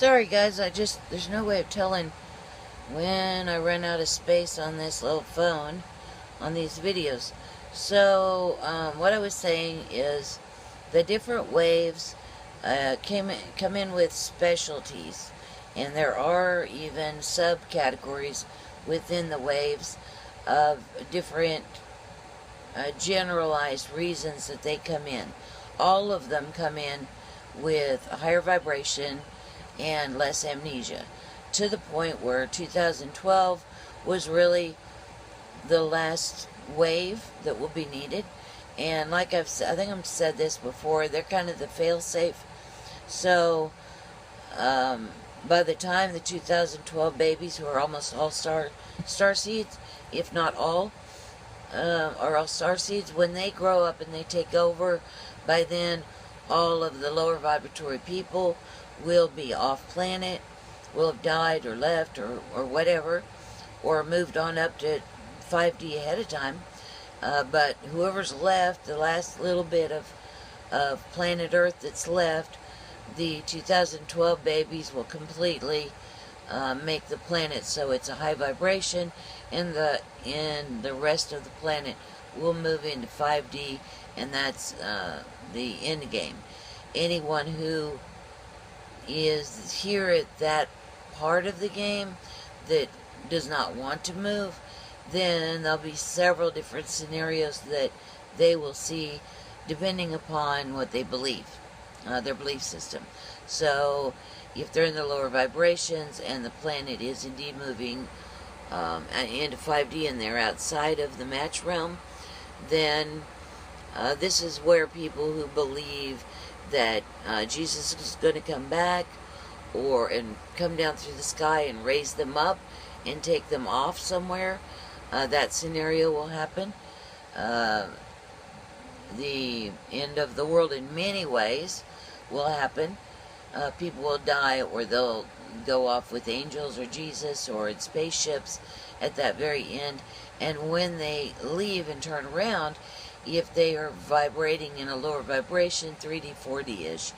Sorry guys, there's no way of telling when I run out of space on this little phone on these videos. So, what I was saying is the different waves come in with specialties, and there are even subcategories within the waves of different generalized reasons that they come in. All of them come in with a higher vibration and less amnesia, to the point where 2012 was really the last wave that will be needed. And like I think I've said this before, they're kind of the fail-safe. So by the time the 2012 babies, who are almost all starseeds, if not all, are all starseeds, when they grow up and they take over, by then all of the lower vibratory people will be off planet, will have died or left or whatever, or moved on up to 5D ahead of time. But whoever's left, the last little bit of planet Earth that's left, the 2012 babies will completely make the planet so it's a high vibration, and the rest of the planet will move into 5D, and that's the end game. Anyone who is here at that part of the game that does not want to move, then there'll be several different scenarios that they will see depending upon what they believe, their belief system. So if they're in the lower vibrations and the planet is indeed moving into 5D and they're outside of the match realm, then this is where people who believe that Jesus is going to come back and come down through the sky and raise them up and take them off somewhere, that scenario will happen. The end of the world in many ways will happen. People will die, or they'll go off with angels or Jesus or in spaceships at that very end. And when they leave and turn around, if they are vibrating in a lower vibration, 3D, 4D-ish,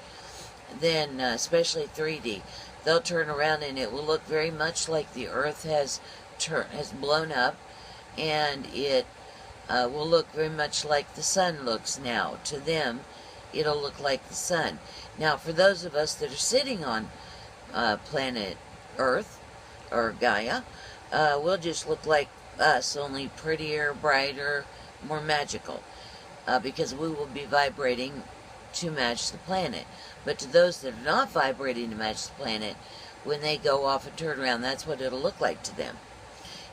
then especially 3D, they'll turn around and it will look very much like the Earth has blown up, and it will look very much like the sun looks now. To them, it'll look like the sun. Now, for those of us that are sitting on planet Earth, or Gaia, we'll just look like us, only prettier, brighter, more magical, because we will be vibrating to match the planet. But to those that are not vibrating to match the planet, when they go off and turn around, that's what it'll look like to them.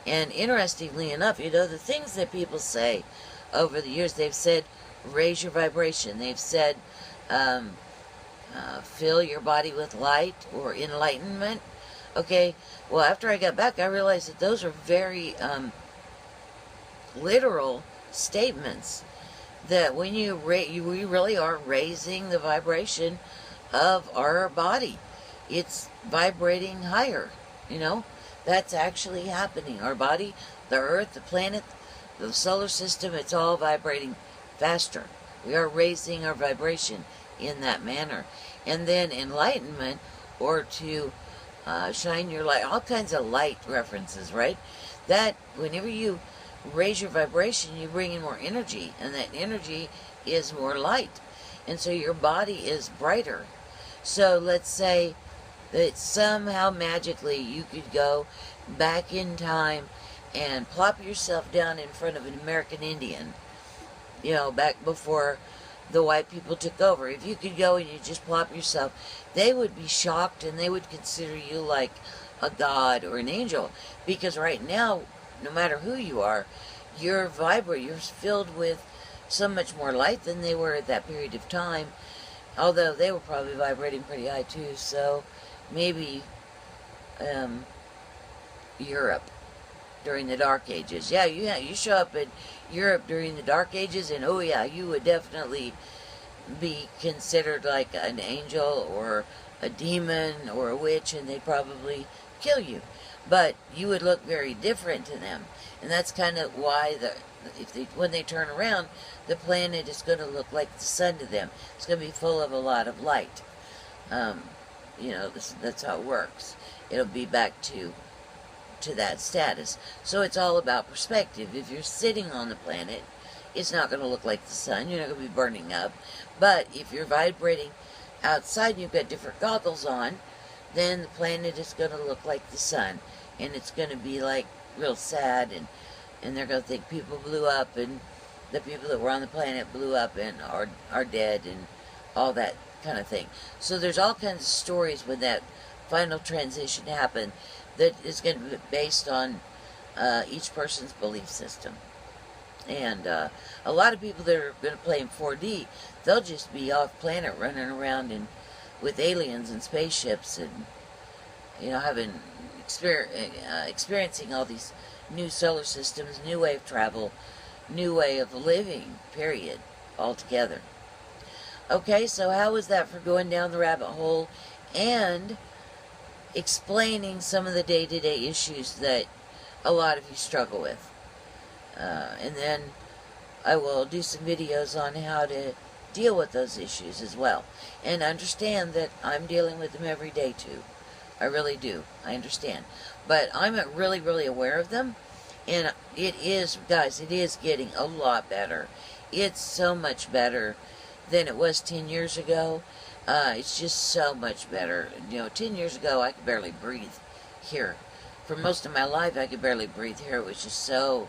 And interestingly enough, you know, the things that people say over the years, they've said, raise your vibration. They've said, fill your body with light or enlightenment. Okay, well, after I got back, I realized that those are very literal statements. That when we really are raising the vibration of our body. It's vibrating higher, you know. That's actually happening. Our body, the Earth, the planet, the solar system, it's all vibrating faster. We are raising our vibration in that manner. And then enlightenment, or to shine your light, all kinds of light references, right? That whenever you raise your vibration, you bring in more energy, and that energy is more light. And so your body is brighter. So let's say that somehow magically you could go back in time and plop yourself down in front of an American Indian, you know, back before the white people took over. If you could go and you just plop yourself, they would be shocked, and they would consider you like a god or an angel. Because right now, no matter who you are, you're filled with so much more light than they were at that period of time. Although they were probably vibrating pretty high too, so maybe Europe during the Dark Ages. Yeah, you show up in Europe during the Dark Ages, and oh yeah, you would definitely be considered like an angel or a demon or a witch, and they'd probably kill you. But you would look very different to them, and that's kind of why when they turn around, the planet is going to look like the sun to them. It's going to be full of a lot of light. you know, that's how it works. It'll be back to that status. So it's all about perspective. If you're sitting on the planet, it's not going to look like the sun. You're not going to be burning up. But if you're vibrating outside and you've got different goggles on, then the planet is going to look like the sun. And it's going to be like real sad, and they're going to think people blew up, and the people that were on the planet blew up and are dead, and all that kind of thing. So there's all kinds of stories when that final transition happened that is going to be based on each person's belief system. And a lot of people that are going to play in 4D, they'll just be off planet running around with aliens and spaceships, and you know, having experiencing all these new solar systems, new way of travel, new way of living, period, altogether. Okay, so how was that for going down the rabbit hole and explaining some of the day-to-day issues that a lot of you struggle with? And then I will do some videos on how to deal with those issues as well. And understand that I'm dealing with them every day too. I really do. I understand. But I'm really, really aware of them. And it is, guys, it is getting a lot better. It's so much better than it was 10 years ago. It's just so much better. You know, 10 years ago, I could barely breathe here. For most of my life, I could barely breathe here. It was just so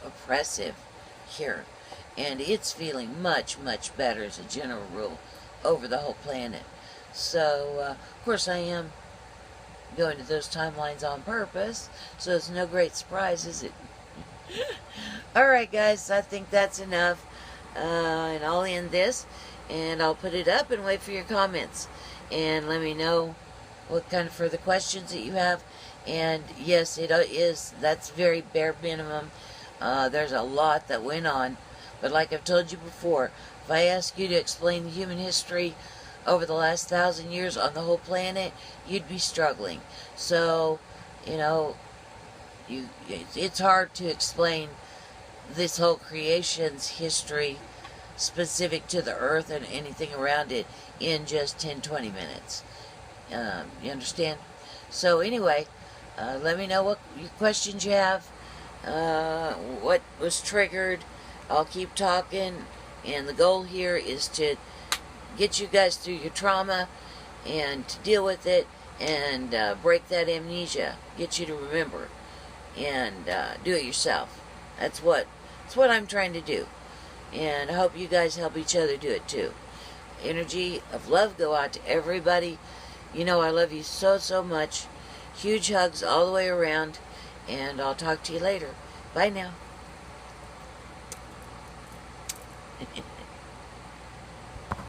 oppressive here. And it's feeling much, much better as a general rule over the whole planet. So, of course, I am going to those timelines on purpose, so it's no great surprise, is it? Alright, guys, I think that's enough. And I'll end this, and I'll put it up and wait for your comments. And let me know what kind of further questions that you have. And yes, it is, that's very bare minimum. There's a lot that went on. But like I've told you before, if I ask you to explain the human history over the last 1,000 years on the whole planet, you'd be struggling. So, you know, it's hard to explain this whole creation's history specific to the earth and anything around it in just 10-20 minutes. You understand? So anyway, let me know what questions you have, what was triggered. I'll keep talking, and the goal here is to get you guys through your trauma and to deal with it and break that amnesia, get you to remember, and do it yourself. That's what I'm trying to do, and I hope you guys help each other do it too. Energy of love go out to everybody. You know I love you so, so much. Huge hugs all the way around, and I'll talk to you later. Bye now.